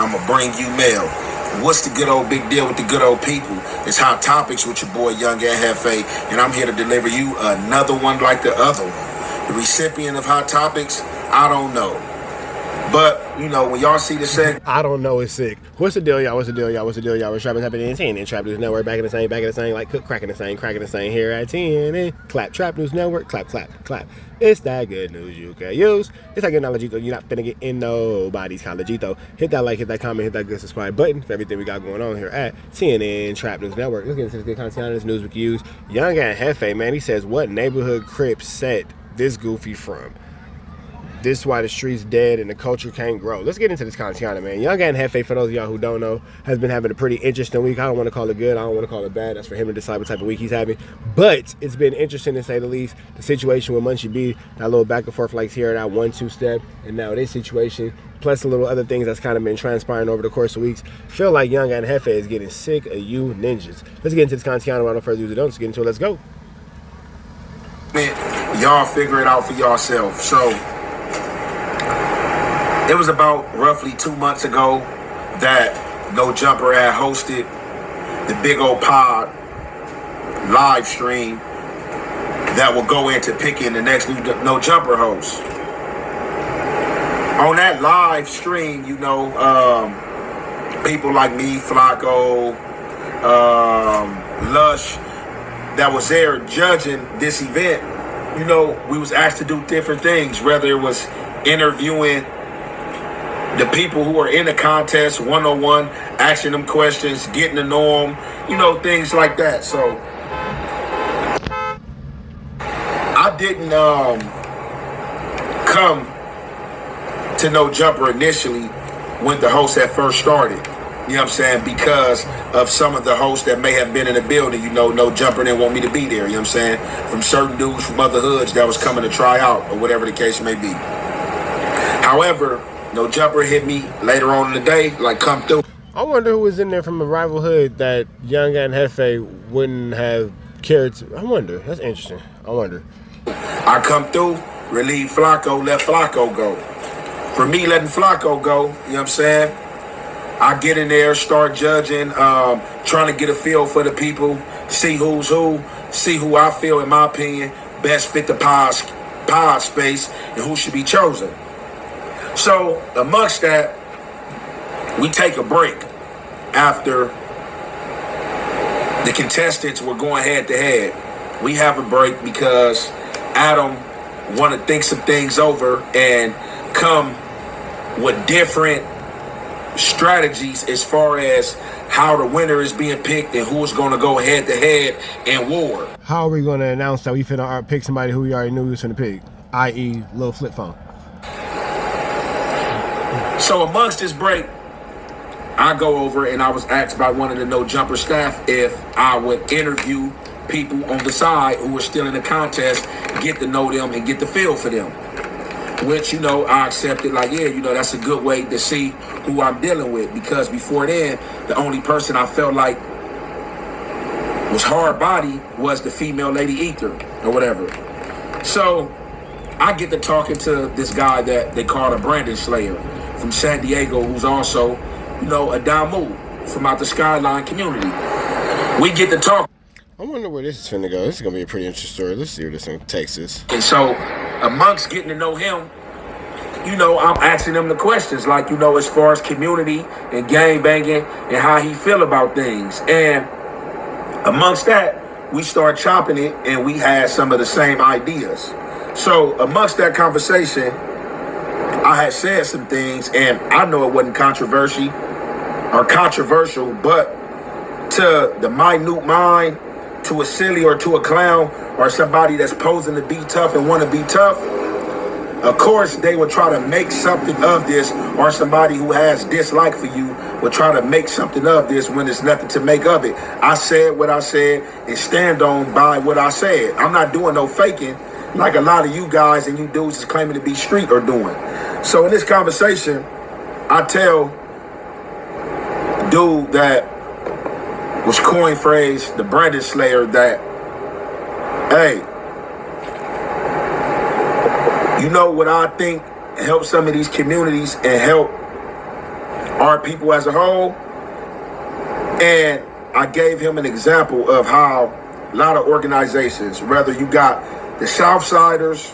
I'ma bring you mail. What's the good old big deal with the good old people? It's Hot Topics with your boy Young Ant Jefe, and I'm here to deliver you another one like the other one. The recipient of Hot Topics, I don't know. But, you know, when y'all see the segment, I don't know, it's sick. What's the deal, y'all? What's the deal, y'all? What's the deal, y'all? We're trapping happening in 10 and Trap News Network, back in the same, like cook, cracking the same here at 10 and clap. Trap News Network, clap. It's that good news you can use. It's that good knowledge, you're not finna get in nobody's college-ito. Hit that like, hit that comment, hit that good subscribe button for everything we got going on here at CNN Trap News Network. Let's get into this good content, this news we can use. Young Ant Jefe, man, he says, what Naybor Hood Crips set this goofy from? This is why the street's dead and the culture can't grow. Let's get into this content, man. Young Ant Jefe, for those of y'all who don't know, has been having a pretty interesting week. I don't want to call it good. I don't want to call it bad. That's for him to decide what type of week he's having. But it's been interesting, to say the least. The situation with Munchie B, that little back and forth likes here, that 1-2 step, and now this situation, plus a little other things that's kind of been transpiring over the course of weeks. Feel like Young Ant Jefe is getting sick of you ninjas. Let's get into this content without no further ado. Let's get into it. Let's go. y'all figure it out for yourself. So it was about roughly 2 months ago that No Jumper had hosted the Big Old Pod live stream that will go into picking the next new No Jumper host. On that live stream, you know, people like me, Flacco, Lush, that was there judging this event, you know, we was asked to do different things, whether it was interviewing the people who are in the contest one-on-one, asking them questions, getting to know them, you know, things like that. So I didn't come to No Jumper initially when the host had first started. You know what I'm saying? Because of some of the hosts that may have been in the building, you know, No Jumper didn't want me to be there, you know what I'm saying? From certain dudes from other hoods that was coming to try out, or whatever the case may be. However, No Jumper hit me later on in the day, like, come through. I wonder who was in there from a rival hood that Young Ant Jefe wouldn't have cared to. I wonder. That's interesting. I wonder. I come through, relieve Flacco, let Flacco go. For me letting Flacco go, you know what I'm saying? I get in there, start judging, trying to get a feel for the people, see who's who, see who I feel, in my opinion, best fit the pod space and who should be chosen. So amongst that, we take a break after the contestants were going head to head. We have a break because Adam want to think some things over and come with different strategies as far as how the winner is being picked and who's going to go head to head in war. How are we going to announce that we finna pick somebody who we already knew we was finna pick, i.e. Lil Flip Phone? So amongst this break, I go over and I was asked by one of the No Jumper staff if I would interview people on the side who were still in the contest, get to know them and get the feel for them. Which, you know, I accepted, like, yeah, you know, that's a good way to see who I'm dealing with. Because before then, the only person I felt like was hard body was the female Lady Ether or whatever. So I get to talking to this guy that they call a Brandon Slayer from San Diego, who's also, you know, a Damu from out the Skyline community. We get to talk. I wonder where this is finna go. This is gonna be a pretty interesting story. Let's see where this one takes us. And so amongst getting to know him, you know, I'm asking him the questions, like, you know, as far as community and gang banging and how he feel about things. And amongst that, we start chopping it and we had some of the same ideas. So amongst that conversation, I had said some things, and I know it wasn't controversial, but to the minute mind, to a silly or to a clown or somebody that's posing to be tough and want to be tough, of course they would try to make something of this, or somebody who has dislike for you would try to make something of this when there's nothing to make of it. I said what I said and stand on by what I said. I'm not doing no faking like a lot of you guys and you dudes is claiming to be street are doing. So in this conversation, I tell dude that was coin phrase, the Brandon Slayer, that, hey, you know what I think help some of these communities and help our people as a whole. And I gave him an example of how a lot of organizations, whether you got the Southsiders,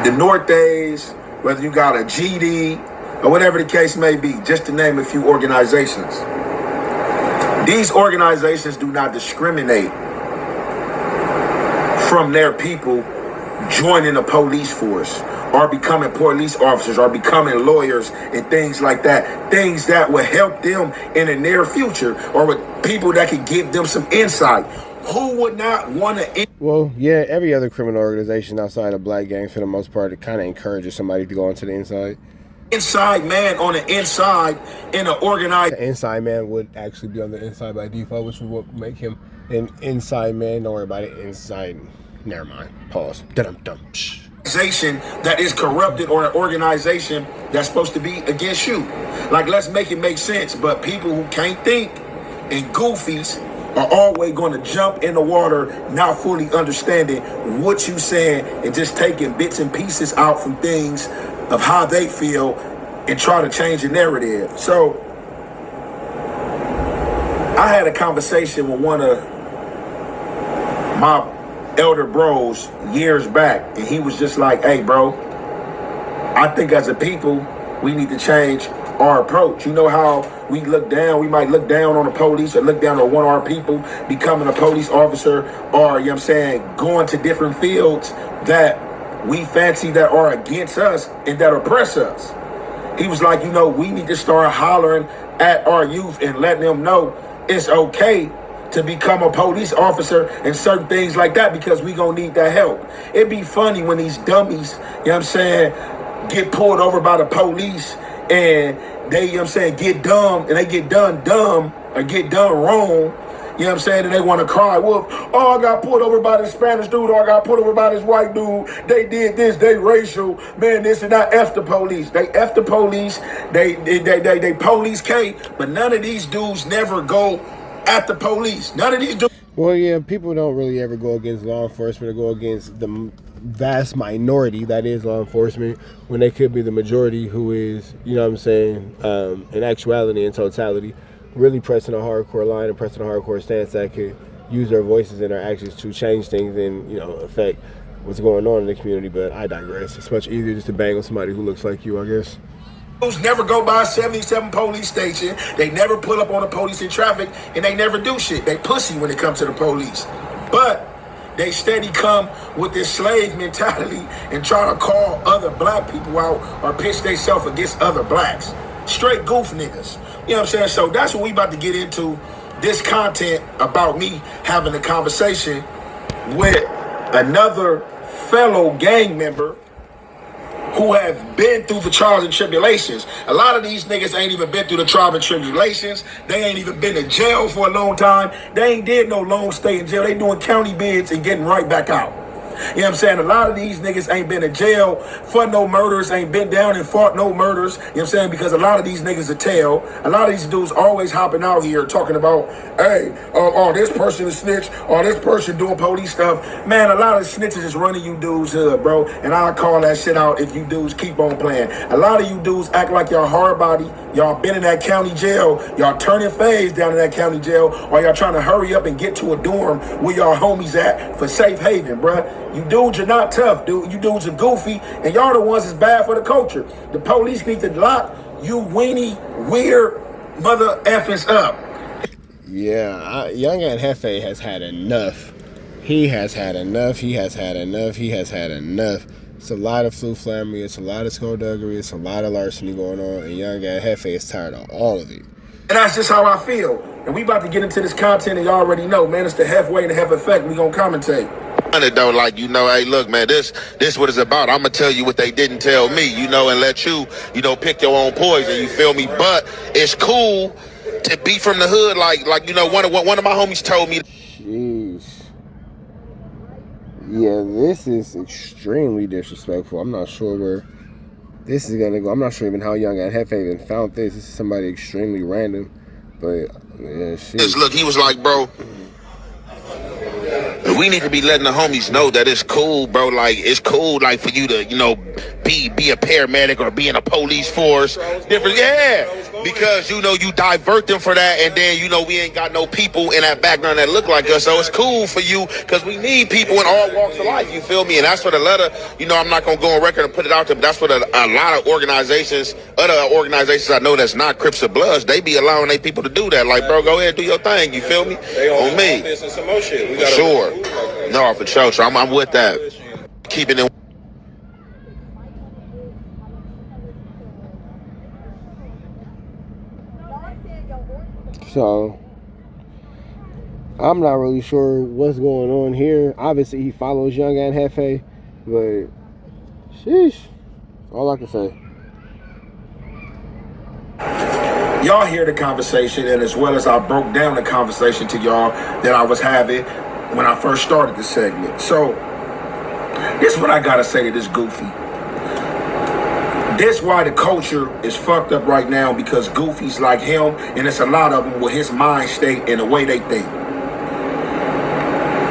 the North Days, whether you got a GD, or whatever the case may be, just to name a few organizations. These organizations do not discriminate from their people joining the police force or becoming police officers or becoming lawyers and things like that. Things that will help them in the near future, or with people that can give them some insight. Who would not want to... Well, yeah, every other criminal organization outside of black gangs, for the most part, it kind of encourages somebody to go into the inside. Inside man on the inside in an organized... The inside man would actually be on the inside by default, which would make him an inside man. Don't worry about it. Inside. Never mind. Pause. Dum-dum. Organization that is corrupted, or an organization that's supposed to be against you. Like, let's make it make sense. But people who can't think and goofies are always going to jump in the water, not fully understanding what you saying and just taking bits and pieces out from things of how they feel and try to change the narrative. So I had a conversation with one of my elder bros years back, and he was just like, hey bro, I think as a people we need to change our approach. You know how we look down, we might look down on the police or look down on one of our people becoming a police officer, or, you know what I'm saying, going to different fields that we fancy that are against us and that oppress us. He was like, you know, we need to start hollering at our youth and letting them know it's okay to become a police officer and certain things like that, because we gonna need that help. It'd be funny when these dummies, you know what I'm saying, get pulled over by the police and they, you know what I'm saying, get dumb, and they get done dumb or get done wrong, you know what I'm saying, and they want to cry, well, oh, I got pulled over by this Spanish dude, or I got pulled over by this white dude, they did this, they racial, man, this and that. F the police. They F the police, they police K, but none of these dudes never go at the police. None of these dudes. Well, yeah, people don't really ever go against law enforcement or go against the vast minority that is law enforcement, when they could be the majority who is, you know what I'm saying, in actuality and totality, really pressing a hardcore line and pressing a hardcore stance that could use their voices and their actions to change things and, you know, affect what's going on in the community. But I digress. It's much easier just to bang on somebody who looks like you, I guess. Never go by 77 police station. They never pull up on the police in traffic, and they never do shit. They pussy when it comes to the police. But they steady come with this slave mentality and try to call other black people out or pitch themselves against other blacks. Straight goof niggas. You know what I'm saying? So that's what we about to get into. This content about me having a conversation with another fellow gang member who have been through the trials and tribulations. A lot of these niggas ain't even been through the trials and tribulations. They ain't even been in jail for a long time. They ain't did no long stay in jail. They doing county bids and getting right back out. You know what I'm saying? A lot of these niggas ain't been in jail for no murders, ain't been down and fought no murders. You know what I'm saying? Because a lot of these niggas are tell. A lot of these dudes always hopping out here talking about, hey, oh, this person is snitch, or this person doing police stuff. Man, a lot of snitches is running you dudes hood, bro. And I'll call that shit out if you dudes keep on playing. A lot of you dudes act like y'all hard body. Y'all been in that county jail. Y'all turning phase down in that county jail, or y'all trying to hurry up and get to a dorm where y'all homies at for safe haven, bruh. You dudes are not tough, dude. You dudes are goofy, and y'all the ones that's bad for the culture. The police need to lock you weenie, weird mother effers up. Yeah, young Ant Jefe has had enough. He has had enough. He has had enough. He has had enough. It's a lot of flammery. It's a lot of skullduggery. It's a lot of larceny going on, and young Ant Jefe is tired of all of it. And that's just how I feel. And we about to get into this content, and y'all already know, man, it's the halfway and the half effect. We gonna commentate. Though, like, you know, hey, look, man, this what it's about. I'm gonna tell you what they didn't tell me, you know, and let you, you know, pick your own poison. You feel me? But it's cool to be from the hood, like you know, one of my homies told me. Jeez. Yeah, this is extremely disrespectful. I'm not sure where this is gonna go. I'm not sure even how young Ant Jefe even found this. This is somebody extremely random, but yeah, shit. Look, he was like, bro, we need to be letting the homies know that it's cool, bro. Like, it's cool, like, for you to, you know, be a paramedic or be in a police force. Different, yeah. Because, you know, you divert them for that, and then, you know, we ain't got no people in that background that look like us. So it's cool for you, because we need people in all walks of life, you feel me? And that's what a lot of, you know, I'm not going to go on record and put it out there, but that's what a lot of organizations, other organizations I know that's not Crips or Bloods, they be allowing their people to do that. Like, bro, go ahead, do your thing, you feel me? On me. For sure. No, for sure. So I'm with that. Keeping it. So I'm not really sure what's going on here. Obviously, he follows Young Ant Jefe, but sheesh, all I can say. Y'all hear the conversation, and as well as I broke down the conversation to y'all that I was having when I first started the segment. So this is what I gotta say to this goofy. This why the culture is fucked up right now, because goofies like him, and it's a lot of them with his mind state and the way they think.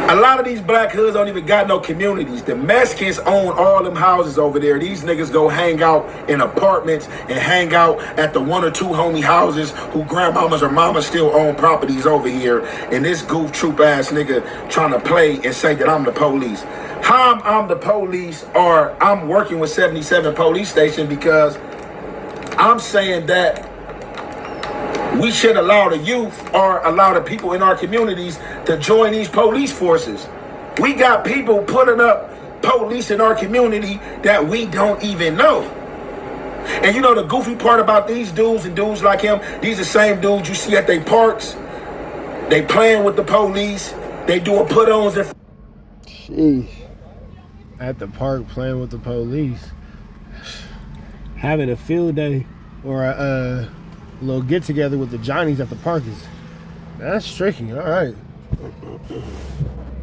A lot of these black hoods don't even got no communities. The Mexicans own all them houses over there. These niggas go hang out in apartments and hang out at the one or two homie houses who grandmamas or mamas still own properties over here. And this goof troop ass nigga trying to play and say that I'm the police. How I'm the police, or I'm working with 77 police station, because I'm saying that we should allow the youth or allow the people in our communities to join these police forces. We got people putting up police in our community that we don't even know. And you know the goofy part about these dudes and dudes like him, these are the same dudes you see at they parks. They playing with the police. They doing put-ons. Sheesh. At the park playing with the police. Having a field day or a little get together with the Johnnies at the park that's tricky. All right.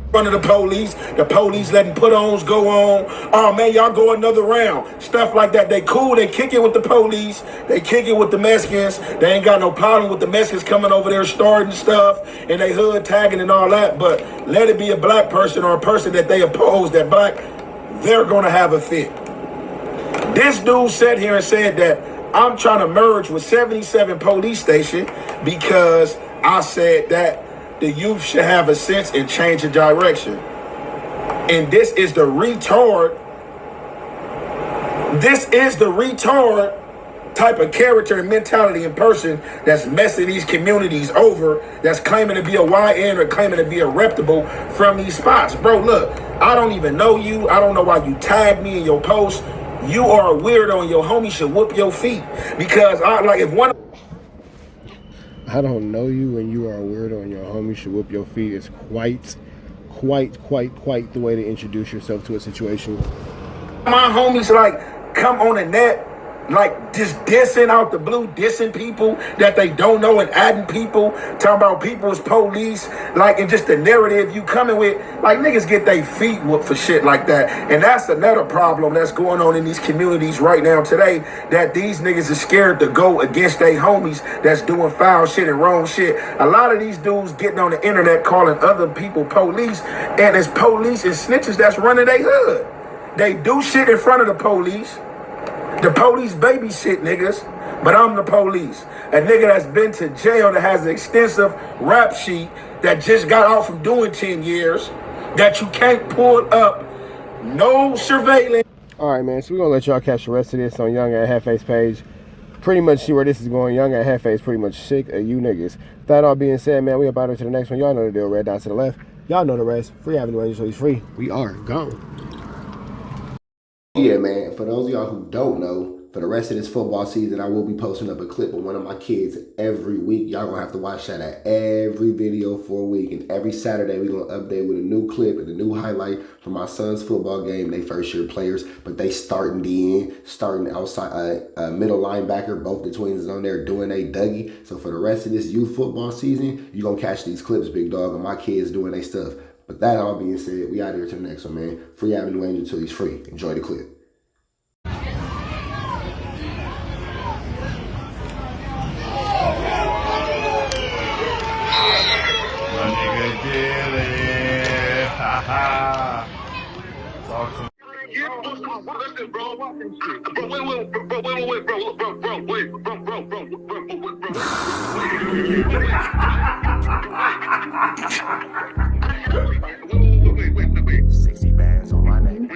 Front of the police letting put-ons go on. Oh man, y'all go another round. Stuff like that. They cool, they kick it with the police, they kick it with the Mexicans. They ain't got no problem with the Mexicans coming over there starting stuff and they hood tagging and all that. But let it be a black person or a person that they oppose that black, they're gonna have a fit. This dude sat here and said that I'm trying to merge with 77 police station because I said that the youth should have a sense and change of direction. And this is the retard. This is the retard type of character and mentality and person that's messing these communities over, that's claiming to be a YN or claiming to be a reputable from these spots. Bro, look, I don't even know you. I don't know why you tagged me in your post. You are a weirdo and your homie should whoop your feet. Because I don't know you and you are a weirdo and your homie should whoop your feet. It's quite the way to introduce yourself to a situation. My homies like come on the net, like just dissing out the blue, dissing people that they don't know and adding people, talking about people as police, like, and just the narrative you coming with, like niggas get their feet whooped for shit like that. And that's another problem that's going on in these communities right now today, that these niggas are scared to go against their homies that's doing foul shit and wrong shit. A lot of these dudes getting on the internet calling other people police, and it's police and snitches that's running their hood. They do shit in front of the police. The police babysit niggas, but I'm the police. A nigga that's been to jail, that has an extensive rap sheet, that just got out from doing 10 years, that you can't pull up, no surveillance. All right, man, so we're going to let y'all catch the rest of this on Young Ant Jefe's page. Pretty much see where this is going. Young Ant Jefe is pretty much sick of you niggas. That all being said, man, we about to the next one. Y'all know the deal. Red dot to the left. Y'all know the rest. Free Avenue Angel, so he's free. We are gone. Yeah, man, for those of y'all who don't know, for the rest of this football season, I will be posting up a clip of one of my kids every week. Y'all gonna have to watch that at every video for a week. And every Saturday, we're gonna update with a new clip and a new highlight from my son's football game. They first year players, but they starting DN, starting outside, middle linebacker. Both the twins is on there doing a Dougie. So for the rest of this youth football season, you're gonna catch these clips, big dog, of my kids doing their stuff. But that all being said, we out here to the next one, man. Free Avenue Angel till he's free. Enjoy the clip. Wait. 60 bands on my name.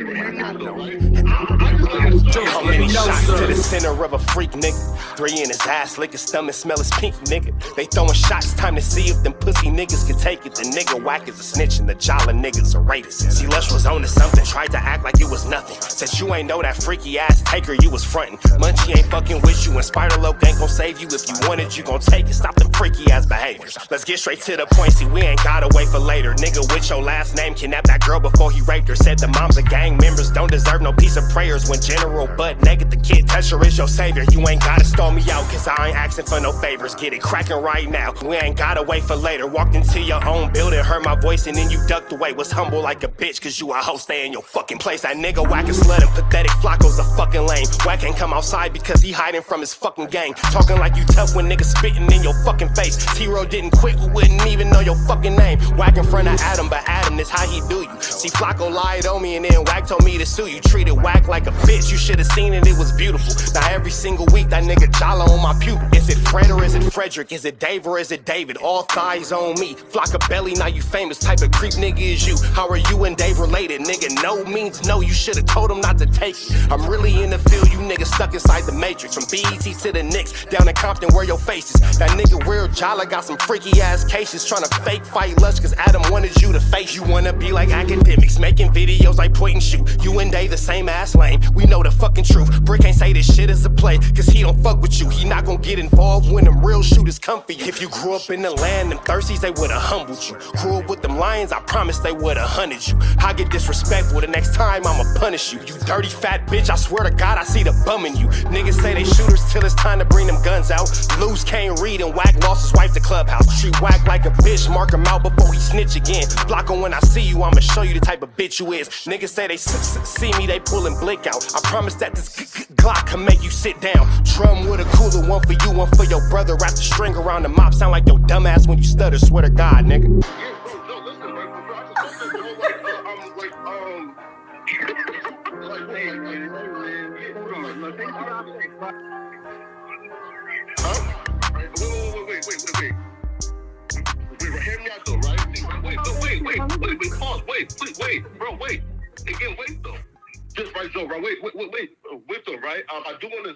How many shots to the center of a freak, nigga? 3 in his ass, lick his stomach, smell his pink, nigga. They throwing shots, time to see if them pussy niggas can take it. The nigga whack is a snitch and the jolly niggas are rapists. See, Lush was on to something, tried to act like it was nothing. Said you ain't know that freaky ass taker you was frontin'. Munchie ain't fucking with you and Spider-Loc ain't gon' save you. If you wanted, you gon' take it. Stop them freaky ass behaviors. Let's get straight to the point, see, we ain't gotta wait for later. Nigga with your last name kidnapped that girl before he raped her. Said the moms of gang members don't deserve no piece of prayers. When General Butt naked, the kid Tesher is your savior. You ain't gotta stall me out, cause I ain't asking for no favors. Get it cracking right now, we ain't gotta wait for later. Walked into your own building, heard my voice and then you ducked away. Was humble like a bitch, cause you a hoe, stay in your fucking place. That nigga whack and slut and pathetic Flacco's a fucking lame. Whack ain't come outside because he hiding from his fucking gang. Talking like you tough when niggas spitting in your fucking face. T-Row didn't quit, we wouldn't even know your fucking name. Whack in front of Adam, but Adam is how he do you. See, Flacco lied on me and then Whack told me to sue you. Treated Whack like a bitch, you should've seen it, it was beautiful. Now every single week that nigga jolly on my pupil. Is it Fred or is it Frederick? Is it Dave or is it David? All thighs on me. Flock of belly, now you famous. Type of creep nigga is you. How are you and Dave related? Nigga, no means no. You should've told him not to take it. I'm really in the field, you niggas stuck inside the matrix. From BET to the Knicks, down in Compton where your face is. That nigga real jolly got some freaky ass cases. Tryna fake fight Lush cause Adam wanted you to face. You wanna be like academics, making videos like point and shoot. You and Dave the same ass lane, we know the fucking truth. Brick ain't say this shit is a play, cause he don't fuck with you. He not gon' get involved when them real shooters come for you. If you grew up in the land, them thirsties, they would've humbled you. Grew up with them lions, I promise they would've hunted you. I get disrespectful, the next time I'ma punish you. You dirty fat bitch, I swear to God I see the bum in you. Niggas say they shooters till it's time to bring them guns out. Loose can't read and Whack lost his wife to Clubhouse. Treat Whack like a bitch, mark him out before he snitch again. Flocko, when I see you, I'ma show you the type of bitch you is. Niggas say they see me, they pullin' blick out. I promise that this Glock can make you sit down. Drum with a cooler, one for you, one for your brother. Wrap the string around the mop, sound like your dumb ass when you stutter. Swear to God, nigga. Wait. Hear me out though, right? Pause. Wait, bro, wait. Again, wait though. Just right, Joe, right? Wait though, right? I do want to